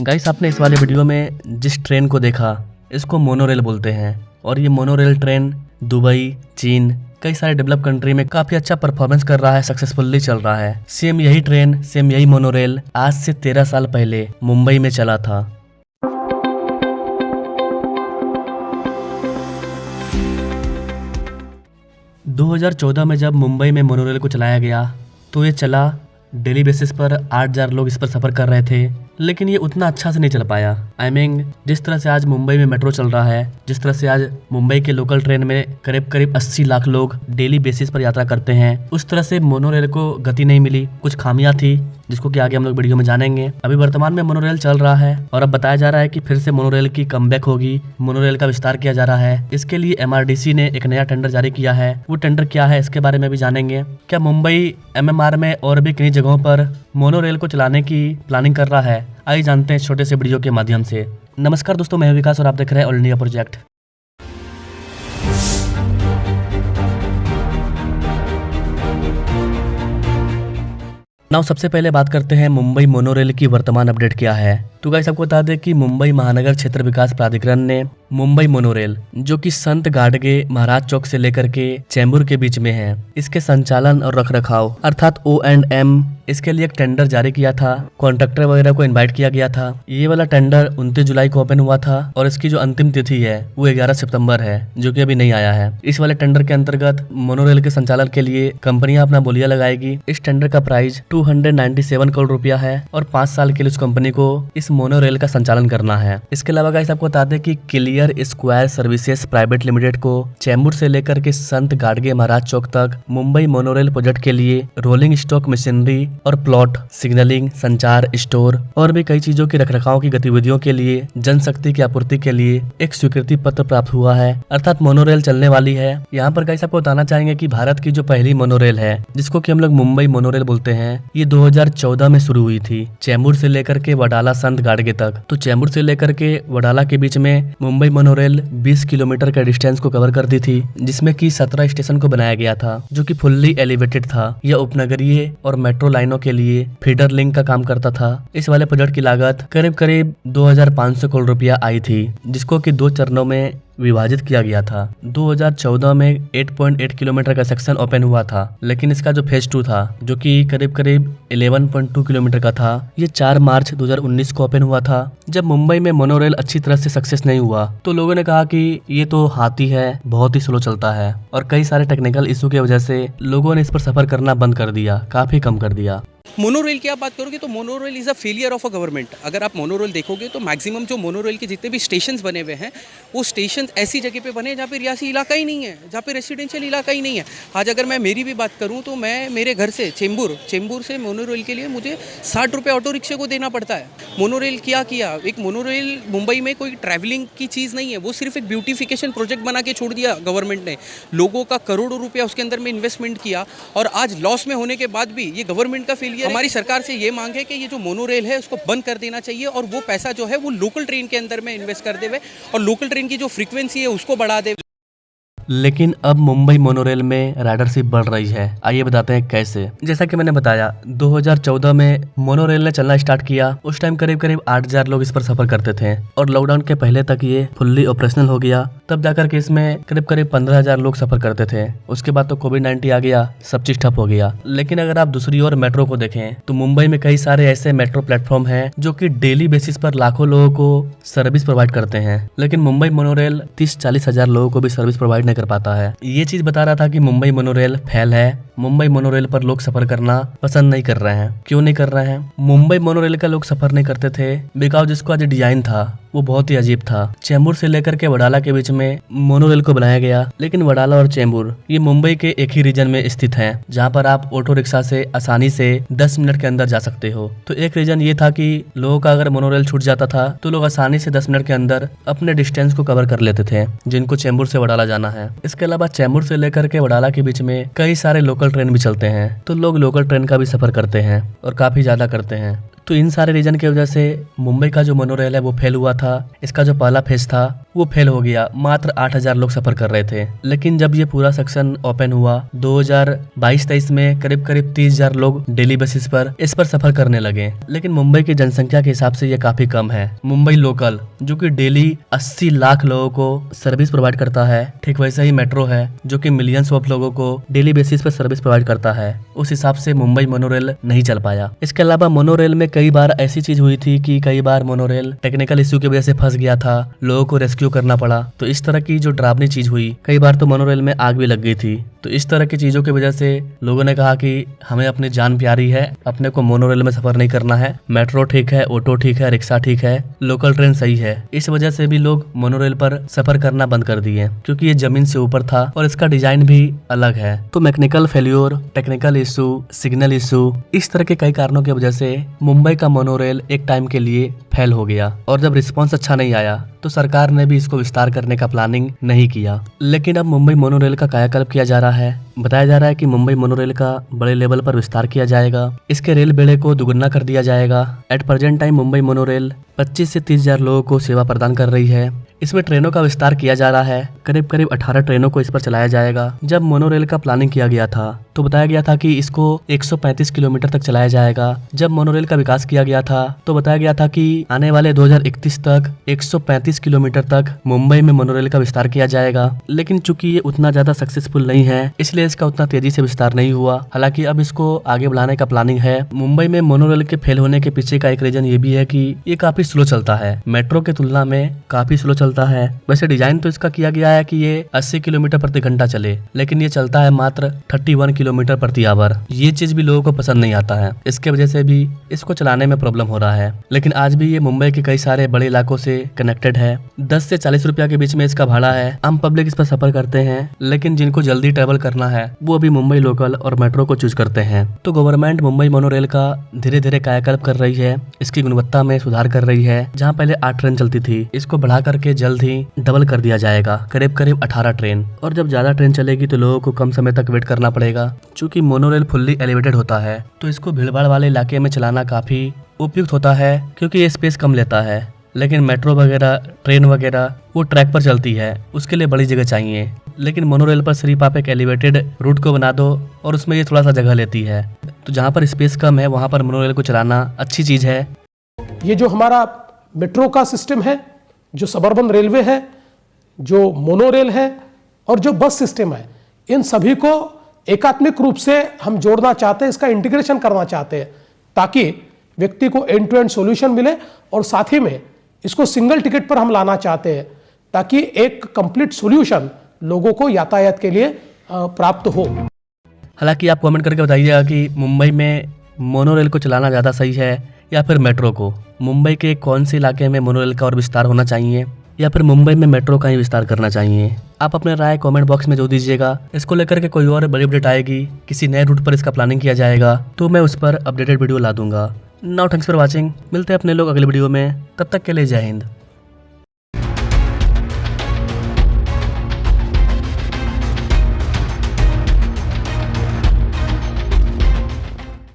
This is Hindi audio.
गाइस आपने इस वाले वीडियो में जिस ट्रेन को देखा इसको मोनोरेल बोलते हैं और ये मोनोरेल ट्रेन दुबई, चीन, कई सारे डेवलप कंट्री में काफी अच्छा परफॉर्मेंस कर रहा है, सक्सेसफुली चल रहा है। सेम यही ट्रेन, सेम यही मोनोरेल आज से 13 साल पहले मुंबई में चला था। – 2014 में जब मुंबई में मोनोरेल को चलाया गया तो ये चला, डेली बेसिस पर 8,000 लोग इस पर सफर कर रहे थे, लेकिन ये उतना अच्छा से नहीं चल पाया। जिस तरह से आज मुंबई में मेट्रो चल रहा है, जिस तरह से आज मुंबई के लोकल ट्रेन में करीब 80 लाख लोग डेली बेसिस पर यात्रा करते हैं, उस तरह से मोनोरेल को गति नहीं मिली, कुछ खामियां थी जिसको कि आगे हम लोग वीडियो में जानेंगे। अभी वर्तमान में मोनोरेल चल रहा है और अब बताया जा रहा है कि फिर से मोनोरेल की कमबैक होगी, मोनोरेल का विस्तार किया जा रहा है। इसके लिए MRDC ने एक नया टेंडर जारी किया है। वो टेंडर क्या है इसके बारे में भी जानेंगे। क्या मुंबई MMR में और भी कई जगहों पर मोनोरेल को चलाने की प्लानिंग कर रहा है? आइए जानते हैं छोटे से वीडियो के माध्यम से। नमस्कार दोस्तों, मैं विकास और आप देख रहे हैं ऑल इंडिया प्रोजेक्ट। नाउ सबसे पहले बात करते हैं मुंबई मोनोरेल की वर्तमान अपडेट क्या है। तो गाइस आपको बता दें कि मुंबई महानगर क्षेत्र विकास प्राधिकरण ने मुंबई मोनोरेल, जो कि संत गाडगे महाराज चौक से लेकर के चेंबूर के बीच में है, इसके संचालन और रखरखाव अर्थात O&M, इसके लिए एक टेंडर जारी किया था। कॉन्ट्रैक्टर वगैरह को इनवाइट किया गया था। ये वाला टेंडर 29 जुलाई को ओपन हुआ था और इसकी जो अंतिम तिथि है वो 11 सितंबर है, जो कि अभी नहीं आया है। इस वाले टेंडर के अंतर्गत मोनोरेल के संचालन के लिए कंपनियां अपना बोलिया लगाएगी। इस टेंडर का प्राइस 297 करोड़ रुपया है और 5 साल के लिए उस कंपनी को इस मोनोरेल का संचालन करना है। इसके अलावा गाइस आपको बता दें कि clear square services private limited को चेंबूर से लेकर के संत गाडगे महाराज चौक तक मुंबई मोनोरेल प्रोजेक्ट के लिए रोलिंग स्टॉक मशीनरी और प्लॉट, सिग्नलिंग, संचार, स्टोर और भी कई चीजों की रखरखाव की गतिविधियों के लिए जनशक्ति की आपूर्ति के लिए एक स्वीकृति पत्र प्राप्त हुआ है, अर्थात मोनोरेल चलने वाली है। यहाँ पर गाइस आपको बताना चाहेंगे कि भारत की जो पहली मोनोरेल है, जिसको कि हम लोग मुंबई मोनोरेल बोलते हैं, ये 2014 में शुरू हुई थी चेंबूर से लेकर के वडाला संत गाडगे तक। तो चेंबूर से लेकर के वडाला के बीच में मुंबई मोनोरेल 20 किलोमीटर के डिस्टेंस को कवर करती थी, जिसमें कि 17 स्टेशन को बनाया गया था, जो कि फुल्ली एलिवेटेड था। यह उपनगरीय और मेट्रो लाइनों के लिए फीडर लिंक का काम करता था। इस वाले प्रोजेक्ट की लागत करीब 2,500 करोड़ रुपया आई थी, जिसको कि 2 चरणों में विभाजित किया गया था। 2014 में 8.8 किलोमीटर का सेक्शन ओपन हुआ था, लेकिन इसका जो फेज 2 था, जो कि करीब 11.2 किलोमीटर का था, ये 4 मार्च 2019 को ओपन हुआ था। जब मुंबई में मोनोरेल अच्छी तरह से सक्सेस नहीं हुआ तो लोगों ने कहा कि ये तो हाथी है, बहुत ही स्लो चलता है, और कई सारे टेक्निकल इशू की वजह से लोगों ने इस पर सफर करना बंद कर दिया, काफी कम कर दिया। मोनोरेल की आप बात करोगे तो monorail is a failure of a government. अगर आप मोनोरेल देखोगे तो मैक्सिमम जो मोनोरेल के जितने भी स्टेशंस बने हुए हैं, वो स्टेशंस ऐसी जगह पे बने जहाँ पे रिहायशी इलाका ही नहीं है, जहाँ पे रेसिडेंशियल इलाका ही नहीं है। आज अगर मैं मेरी भी बात करूँ तो मैं मेरे घर से चेंबूर से मोनोरेल के लिए मुझे 60 रुपये ऑटो रिक्शे को देना पड़ता है। मोनोरेल क्या किया, एक मोनोरेल मुंबई में कोई ट्रैवलिंग की चीज़ नहीं है, वो सिर्फ एक ब्यूटिफिकेशन प्रोजेक्ट बना के छोड़ दिया गवर्नमेंट ने। लोगों का करोड़ों रुपया उसके अंदर में इन्वेस्टमेंट किया और आज लॉस में होने के बाद भी ये गवर्नमेंट का फेलियर। हमारी सरकार से ये मांग है कि ये जो मोनोरेल है उसको बंद कर देना चाहिए और वो पैसा जो है वो लोकल ट्रेन के अंदर में इन्वेस्ट कर देवे और लोकल ट्रेन की जो फ्रीक्वेंसी है उसको बढ़ा दे। लेकिन अब मुंबई मोनोरेल में राइडरशिप बढ़ रही है। आइए बताते हैं कैसे। जैसा कि मैंने बताया, 2014 में मोनोरेल ने चलना स्टार्ट किया। उस टाइम करीब 8,000 लोग इस पर सफर करते थे और लॉकडाउन के पहले तक ये फुल्ली ऑपरेशनल हो गया। तब जाकर के इसमें करीब 15,000 लोग सफर करते थे। उसके बाद तो कोविड-19 आ गया, सब चीज ठप हो गया। लेकिन अगर आप दूसरी ओर मेट्रो को देखें तो मुंबई में कई सारे ऐसे मेट्रो प्लेटफॉर्म है जो कि डेली बेसिस पर लाखों लोगों को सर्विस प्रोवाइड करते हैं, लेकिन मुंबई मोनोरेल 30-40 हजार लोगों को भी सर्विस प्रोवाइड कर पाता है। ये चीज बता रहा था कि मुंबई मोनोरेल फेल है। मुंबई मोनोरेल पर लोग सफर करना पसंद नहीं कर रहे हैं। क्यों नहीं कर रहे हैं? मुंबई मोनोरेल का लोग सफर नहीं करते थे बिकॉज जिसका जो डिजाइन था वो बहुत ही अजीब था। चेंबूर से लेकर के वडाला के बीच में मोनोरेल को बनाया गया, लेकिन वडाला और चेंबूर ये मुंबई के एक ही रीजन में स्थित हैं, जहां पर आप ऑटो रिक्शा से आसानी से 10 मिनट के अंदर जा सकते हो। तो एक रीजन ये था कि लोगों का अगर मोनोरेल छूट जाता था तो लोग आसानी से 10 मिनट के अंदर अपने डिस्टेंस को कवर कर लेते थे, जिनको चेंबूर से वडाला जाना है। इसके अलावा चेंबूर से लेकर के वडाला के बीच में कई सारे लोकल ट्रेन भी चलते हैं, तो लोग लोकल ट्रेन का भी सफर करते हैं और काफी ज्यादा करते हैं। तो इन सारे रीजन की वजह से मुंबई का जो मोनोरेल है वो फेल हुआ था। इसका जो पहला फेज था वो फेल हो गया। मात्र 8000 लोग सफर कर रहे थे। लेकिन जब ये पूरा सेक्शन ओपन हुआ 2022-23 में करीब 30,000 लोग डेली बेसिस पर इस पर सफर करने लगे। लेकिन मुंबई की जनसंख्या के हिसाब से ये काफी कम है। मुंबई लोकल जो कि डेली 80 लाख लोगों को सर्विस प्रोवाइड करता है, ठीक वैसे ही मेट्रो है जो कि मिलियंस ऑफ लोगों को डेली बेसिस पर सर्विस प्रोवाइड करता है। उस हिसाब से मुंबई मोनोरेल नहीं चल पाया। इसके अलावा मोनोरेल में कई बार ऐसी चीज हुई थी कि कई बार मोनोरेल टेक्निकल इश्यू की वजह से फंस गया था, लोगों को रेस्क्यू करना पड़ा। तो इस तरह की जो डरावनी चीज हुई, कई बार तो मोनोरेल में आग भी लग गई थी। तो इस तरह की चीजों की वजह से लोगों ने कहा कि हमें अपनी जान प्यारी है, अपने को मोनोरेल में सफर नहीं करना है। मेट्रो ठीक है, ऑटो ठीक है, रिक्शा ठीक है, लोकल ट्रेन सही है। इस वजह से भी लोग मोनोरेल पर सफर करना बंद कर दिए क्योंकि ये जमीन से ऊपर था और इसका डिजाइन भी अलग है। तो mechanical failure, technical issue, signal issue, इस तरह के कई कारणों की वजह से मुंबई का मोनोरेल एक टाइम के लिए फेल हो गया। और जब रिस्पॉन्स अच्छा नहीं आया तो सरकार ने भी इसको विस्तार करने का प्लानिंग नहीं किया। लेकिन अब मुंबई मोनोरेल का कायाकल्प किया जा रहा है। बताया जा रहा है कि मुंबई मोनोरेल का बड़े लेवल पर विस्तार किया जाएगा। इसके रेल बेड़े को दुगुना कर दिया जाएगा। At present time Mumbai monorail 25 से 30,000 लोगों को सेवा प्रदान कर रही है। इसमें ट्रेनों का विस्तार किया जा रहा है। करीब 18 ट्रेनों को इस पर चलाया जाएगा। जब मोनोरेल का प्लानिंग किया गया था तो बताया गया था कि इसको 135 किलोमीटर तक चलाया जाएगा। जब मोनोरेल का विकास किया गया था तो बताया गया था कि आने वाले 2031 तक 135 किलोमीटर तक मुंबई में मोनोरेल का विस्तार किया जाएगा। लेकिन चूंकि ये उतना ज्यादा सक्सेसफुल नहीं है, इसलिए इसका उतना तेजी से विस्तार नहीं हुआ। हालांकि अब इसको आगे बढ़ाने का प्लानिंग है। मुंबई में मोनोरेल के फेल होने के पीछे का एक रीजन ये भी है कि ये काफी स्लो चलता है। मेट्रो के तुलना में काफी स्लो चलता है। वैसे डिजाइन तो इसका किया गया है कि ये 80 किलोमीटर प्रति घंटा चले, लेकिन ये चलता है मात्र 31 किलोमीटर प्रति आवर। ये चीज भी लोगों को पसंद नहीं आता है। इसके वजह से भी इसको चलाने में प्रॉब्लम हो रहा है। लेकिन आज भी ये मुंबई के कई सारे बड़े इलाकों से कनेक्टेड है। 10 से 40 रुपया के बीच में इसका भाड़ा है। आम पब्लिक इस पर सफर करते हैं, लेकिन जिनको जल्दी ट्रेवल करना है वो अभी मुंबई लोकल और मेट्रो को चूज करते हैं। तो गवर्नमेंट मुंबई मोनोरेल का धीरे धीरे कायाकल्प कर रही है। इसकी गुणवत्ता में सुधार कर रही है। जहाँ पहले 8 ट्रेन चलती थी, इसको बढ़ा करके जल्द ही डबल कर दिया जाएगा, करीब 18 ट्रेन। और जब ज्यादा ट्रेन चलेगी तो लोगों को कम समय तक वेट करना पड़ेगा। चूंकि मोनोरेल फुल्ली एलिवेटेड होता है तो इसको भीड़भाड़ वाले इलाके में चलाना काफी उपयुक्त होता है क्योंकि ये स्पेस कम लेता है। लेकिन मेट्रो वगैरह, ट्रेन वगैरह वो ट्रैक पर चलती है, उसके लिए बड़ी जगह चाहिए। लेकिन मोनोरेल पर सिर्फ आप एक एलिवेटेड रूट को बना दो और उसमें ये थोड़ा सा जगह लेती है। तो जहाँ पर स्पेस कम है वहाँ पर मोनोरेल को चलाना अच्छी चीज है। ये जो हमारा मेट्रो का सिस्टम है, जो सबर्बन रेलवे है, जो मोनोरेल है और जो बस सिस्टम है, इन सभी को एकात्मिक रूप से हम जोड़ना चाहते हैं, इसका इंटीग्रेशन करना चाहते हैं ताकि व्यक्ति को एंड टू एंड सॉल्यूशन मिले। और साथ ही में इसको सिंगल टिकट पर हम लाना चाहते हैं ताकि एक कंप्लीट सॉल्यूशन लोगों को यातायात के लिए प्राप्त हो। हालांकि आप कमेंट करके बताइएगा कि मुंबई में मोनोरेल को चलाना ज़्यादा सही है या फिर मेट्रो को। मुंबई के कौन से इलाके में मोनोरेल का और विस्तार होना चाहिए या फिर मुंबई में मेट्रो का ही विस्तार करना चाहिए। आप अपने राय कमेंट बॉक्स में जो दीजिएगा। इसको लेकर के कोई और बड़ी अपडेट आएगी, किसी नए रूट पर इसका प्लानिंग किया जाएगा तो मैं उस पर अपडेटेड वीडियो ला दूंगा। Now thanks for watching. मिलते हैं अपने लोग अगले वीडियो में, तब तक के लिए जय हिंद।